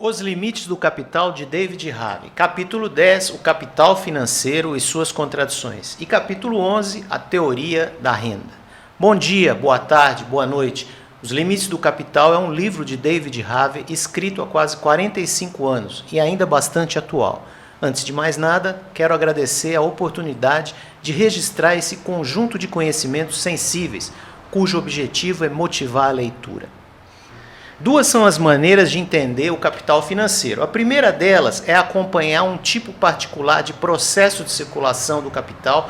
Os limites do capital de David Harvey. Capítulo 10, o capital financeiro e suas contradições. E capítulo 11, a teoria da renda. Bom dia, boa tarde, boa noite. Os limites do capital é um livro de David Harvey escrito há quase 45 anos e ainda bastante atual. Antes de mais nada, quero agradecer a oportunidade de registrar esse conjunto de conhecimentos sensíveis, cujo objetivo é motivar a leitura. Duas são as maneiras de entender o capital financeiro. A primeira delas é acompanhar um tipo particular de processo de circulação do capital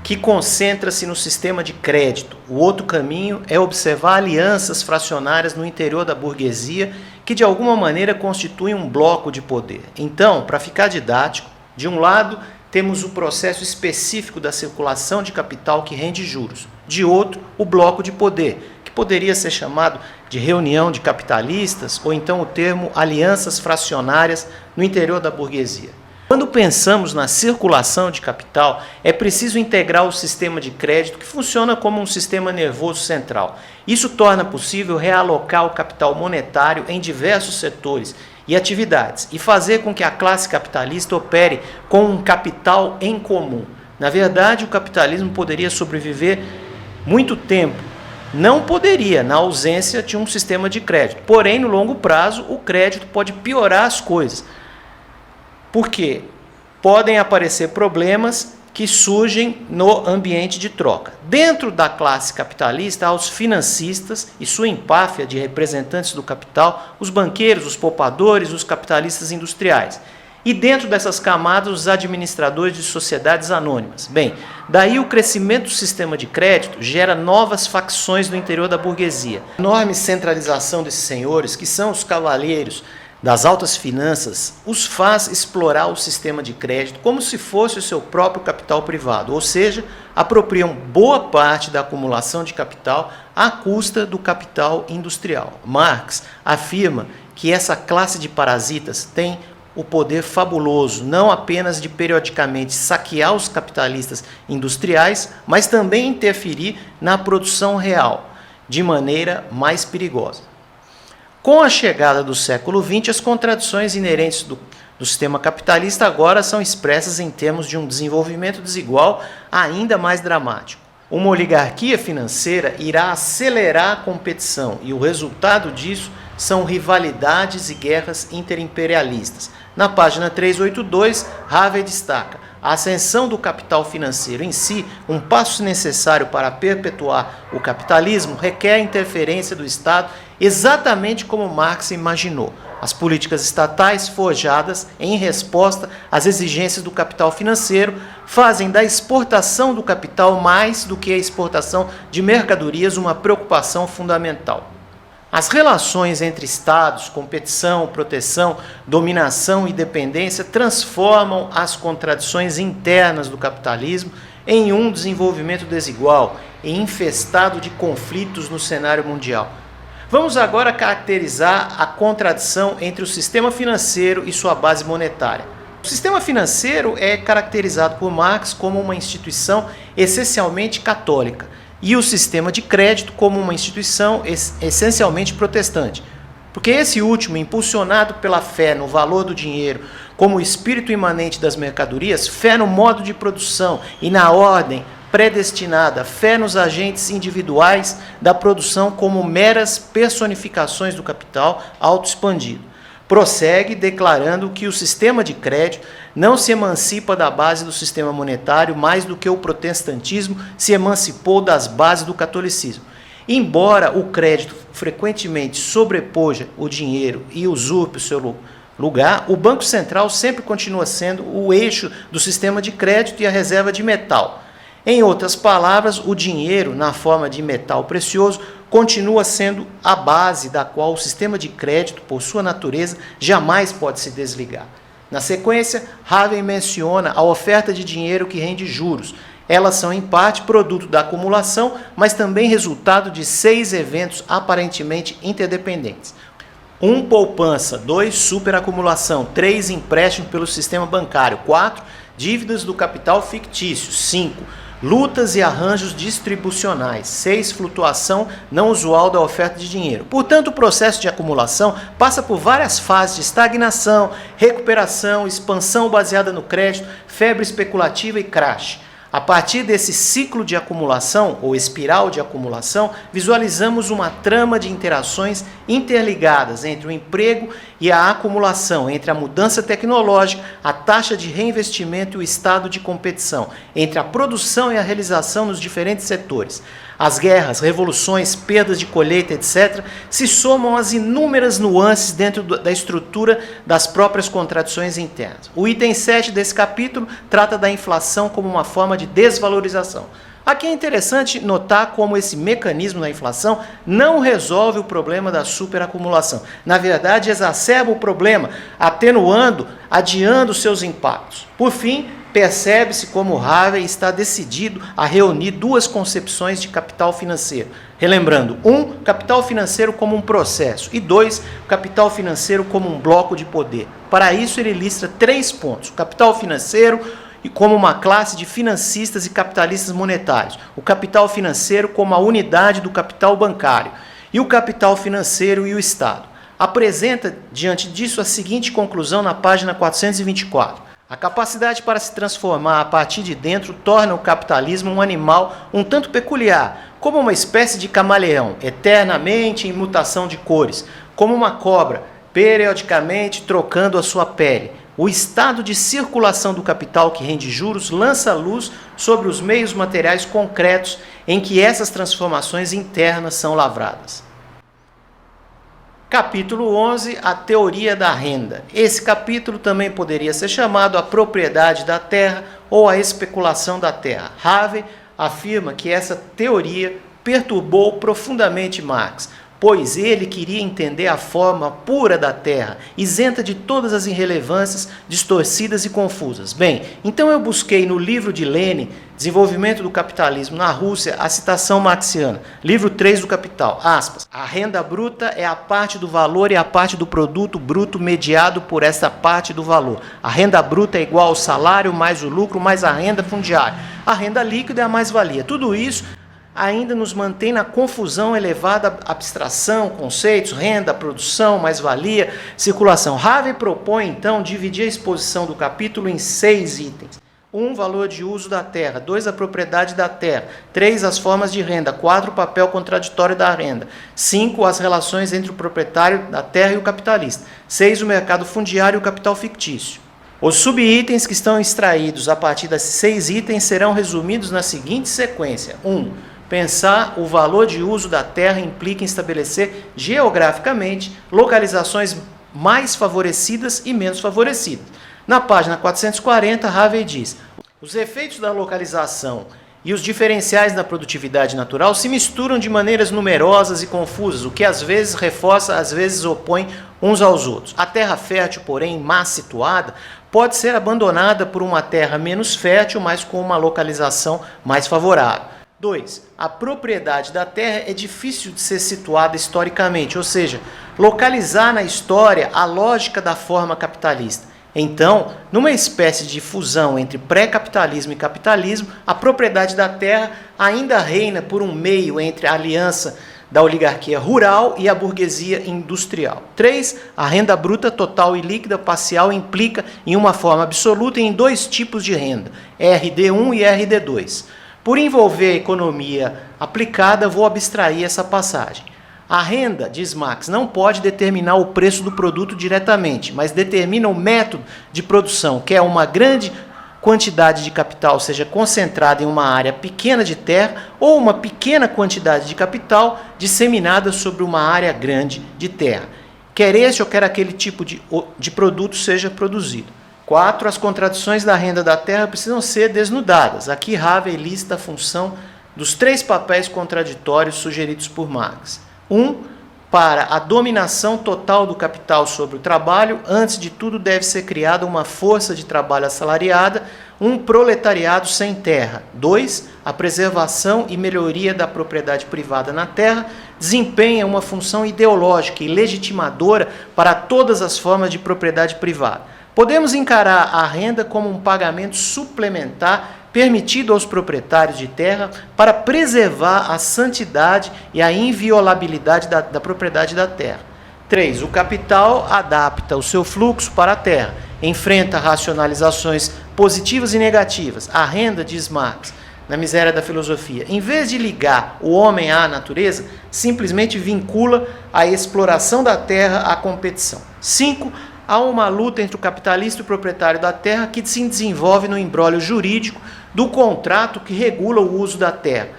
que concentra-se no sistema de crédito. O outro caminho é observar alianças fracionárias no interior da burguesia que de alguma maneira constituem um bloco de poder. Então, para ficar didático, de um lado temos o processo específico da circulação de capital que rende juros. De outro, o bloco de poder, que poderia ser chamado de reunião de capitalistas ou então o termo alianças fracionárias no interior da burguesia. Quando pensamos na circulação de capital, é preciso integrar o sistema de crédito que funciona como um sistema nervoso central. Isso torna possível realocar o capital monetário em diversos setores e atividades e fazer com que a classe capitalista opere com um capital em comum. Na verdade, o capitalismo poderia sobreviver muito tempo. Não poderia, na ausência de um sistema de crédito. Porém, no longo prazo, o crédito pode piorar as coisas. Porque podem aparecer problemas que surgem no ambiente de troca. Dentro da classe capitalista, há os financistas e sua empáfia de representantes do capital, os banqueiros, os poupadores, os capitalistas industriais. E dentro dessas camadas, os administradores de sociedades anônimas. Bem, daí o crescimento do sistema de crédito gera novas facções no interior da burguesia. A enorme centralização desses senhores, que são os cavalheiros das altas finanças, os faz explorar o sistema de crédito como se fosse o seu próprio capital privado, ou seja, apropriam boa parte da acumulação de capital à custa do capital industrial. Marx afirma que essa classe de parasitas tem o poder fabuloso, não apenas de periodicamente saquear os capitalistas industriais, mas também interferir na produção real, de maneira mais perigosa. Com a chegada do século XX, as contradições inerentes do sistema capitalista agora são expressas em termos de um desenvolvimento desigual ainda mais dramático. Uma oligarquia financeira irá acelerar a competição e o resultado disso são rivalidades e guerras interimperialistas. Na página 382, Harvey destaca: a ascensão do capital financeiro em si, um passo necessário para perpetuar o capitalismo, requer a interferência do Estado exatamente como Marx imaginou. As políticas estatais forjadas em resposta às exigências do capital financeiro fazem da exportação do capital mais do que a exportação de mercadorias uma preocupação fundamental. As relações entre estados, competição, proteção, dominação e dependência transformam as contradições internas do capitalismo em um desenvolvimento desigual e infestado de conflitos no cenário mundial. Vamos agora caracterizar a contradição entre o sistema financeiro e sua base monetária. O sistema financeiro é caracterizado por Marx como uma instituição essencialmente católica e o sistema de crédito como uma instituição essencialmente protestante. Porque esse último, impulsionado pela fé no valor do dinheiro como o espírito imanente das mercadorias, fé no modo de produção e na ordem predestinada, fé nos agentes individuais da produção como meras personificações do capital autoexpandido. Prossegue declarando que o sistema de crédito não se emancipa da base do sistema monetário mais do que o protestantismo se emancipou das bases do catolicismo. Embora o crédito frequentemente sobrepuja o dinheiro e usurpe o seu lugar, o Banco Central sempre continua sendo o eixo do sistema de crédito e a reserva de metal. Em outras palavras, o dinheiro, na forma de metal precioso, continua sendo a base da qual o sistema de crédito, por sua natureza, jamais pode se desligar. Na sequência, Harvey menciona a oferta de dinheiro que rende juros. Elas são, em parte, produto da acumulação, mas também resultado de 6 eventos aparentemente interdependentes. 1. Poupança. 2. Superacumulação. 3. Empréstimo pelo sistema bancário. 4. Dívidas do capital fictício. 5. Lutas e arranjos distribucionais. 6. Flutuação não usual da oferta de dinheiro. Portanto, o processo de acumulação passa por várias fases de estagnação, recuperação, expansão baseada no crédito, febre especulativa e crash. A partir desse ciclo de acumulação, ou espiral de acumulação, visualizamos uma trama de interações interligadas entre o emprego e a acumulação, entre a mudança tecnológica, a taxa de reinvestimento e o estado de competição, entre a produção e a realização nos diferentes setores. As guerras, revoluções, perdas de colheita, etc., se somam às inúmeras nuances dentro da estrutura das próprias contradições internas. O item 7 desse capítulo trata da inflação como uma forma de desvalorização. Aqui é interessante notar como esse mecanismo da inflação não resolve o problema da superacumulação. Na verdade, exacerba o problema, atenuando, adiando seus impactos. Por fim, percebe-se como Harvey está decidido a reunir duas concepções de capital financeiro. Relembrando, 1, capital financeiro como um processo e 2, capital financeiro como um bloco de poder. Para isso, ele lista 3 pontos. O capital financeiro e como uma classe de financistas e capitalistas monetários, o capital financeiro como a unidade do capital bancário e o capital financeiro e o Estado. Apresenta, diante disso, a seguinte conclusão na página 424. A capacidade para se transformar a partir de dentro torna o capitalismo um animal um tanto peculiar, como uma espécie de camaleão, eternamente em mutação de cores, como uma cobra, periodicamente trocando a sua pele. O estado de circulação do capital que rende juros lança luz sobre os meios materiais concretos em que essas transformações internas são lavradas. Capítulo 11, a teoria da renda. Esse capítulo também poderia ser chamado a propriedade da terra ou a especulação da terra. Harvey afirma que essa teoria perturbou profundamente Marx, pois ele queria entender a forma pura da terra, isenta de todas as irrelevâncias distorcidas e confusas. Bem, então eu busquei no livro de Lenin, Desenvolvimento do Capitalismo na Rússia, a citação marxiana, livro 3 do Capital, aspas, a renda bruta é a parte do valor e a parte do produto bruto mediado por essa parte do valor. A renda bruta é igual ao salário mais o lucro mais a renda fundiária. A renda líquida é a mais-valia. Tudo isso ainda nos mantém na confusão elevada, abstração, conceitos, renda, produção, mais-valia, circulação. Harvey propõe, então, dividir a exposição do capítulo em 6 itens. 1, valor de uso da terra. 2, a propriedade da terra. 3, as formas de renda. 4, o papel contraditório da renda. 5, as relações entre o proprietário da terra e o capitalista. 6, o mercado fundiário e o capital fictício. Os subitens que estão extraídos a partir desses 6 itens serão resumidos na seguinte sequência. 1, pensar o valor de uso da terra implica em estabelecer geograficamente localizações mais favorecidas e menos favorecidas. Na página 440, Harvey diz: os efeitos da localização e os diferenciais da produtividade natural se misturam de maneiras numerosas e confusas, o que às vezes reforça, às vezes opõe uns aos outros. A terra fértil, porém, má situada, pode ser abandonada por uma terra menos fértil, mas com uma localização mais favorável. 2. A propriedade da terra é difícil de ser situada historicamente, ou seja, localizar na história a lógica da forma capitalista. Então, numa espécie de fusão entre pré-capitalismo e capitalismo, a propriedade da terra ainda reina por um meio entre a aliança da oligarquia rural e a burguesia industrial. 3. A renda bruta total e líquida parcial implica em uma forma absoluta em 2 tipos de renda, RD1 e RD2. Por envolver a economia aplicada, vou abstrair essa passagem. A renda, diz Marx, não pode determinar o preço do produto diretamente, mas determina o método de produção, que é uma grande quantidade de capital seja concentrada em uma área pequena de terra ou uma pequena quantidade de capital disseminada sobre uma área grande de terra. Quer esse ou quer aquele tipo de produto seja produzido. 4. As contradições da renda da terra precisam ser desnudadas. Aqui Harvey lista a função dos 3 papéis contraditórios sugeridos por Marx. 1. Para a dominação total do capital sobre o trabalho, antes de tudo deve ser criada uma força de trabalho assalariada, um proletariado sem terra. 2. A preservação e melhoria da propriedade privada na terra desempenha uma função ideológica e legitimadora para todas as formas de propriedade privada. Podemos encarar a renda como um pagamento suplementar permitido aos proprietários de terra para preservar a santidade e a inviolabilidade da propriedade da terra. 3. O capital adapta o seu fluxo para a terra, enfrenta racionalizações positivas e negativas. A renda, diz Marx, na Miséria da Filosofia, em vez de ligar o homem à natureza, simplesmente vincula a exploração da terra à competição. 5. Há uma luta entre o capitalista e o proprietário da terra que se desenvolve no imbróglio jurídico do contrato que regula o uso da terra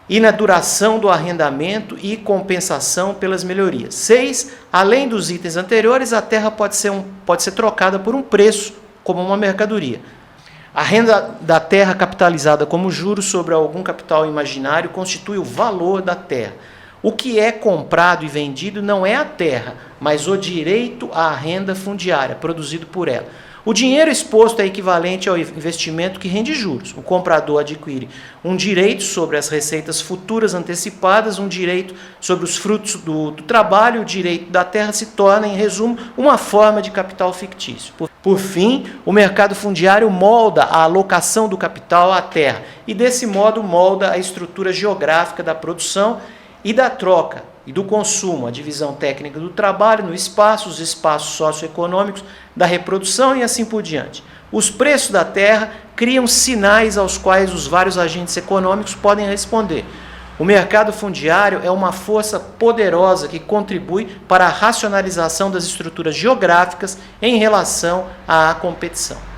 e na duração do arrendamento e compensação pelas melhorias. 6. Além dos itens anteriores, a terra pode ser trocada por um preço, como uma mercadoria. A renda da terra capitalizada como juros sobre algum capital imaginário constitui o valor da terra. O que é comprado e vendido não é a terra, mas o direito à renda fundiária produzido por ela. O dinheiro exposto é equivalente ao investimento que rende juros. O comprador adquire um direito sobre as receitas futuras antecipadas, um direito sobre os frutos do trabalho, o direito da terra se torna, em resumo, uma forma de capital fictício. Por fim, o mercado fundiário molda a alocação do capital à terra e, desse modo, molda a estrutura geográfica da produção e da troca e do consumo, a divisão técnica do trabalho no espaço, os espaços socioeconômicos da reprodução e assim por diante. Os preços da terra criam sinais aos quais os vários agentes econômicos podem responder. O mercado fundiário é uma força poderosa que contribui para a racionalização das estruturas geográficas em relação à competição.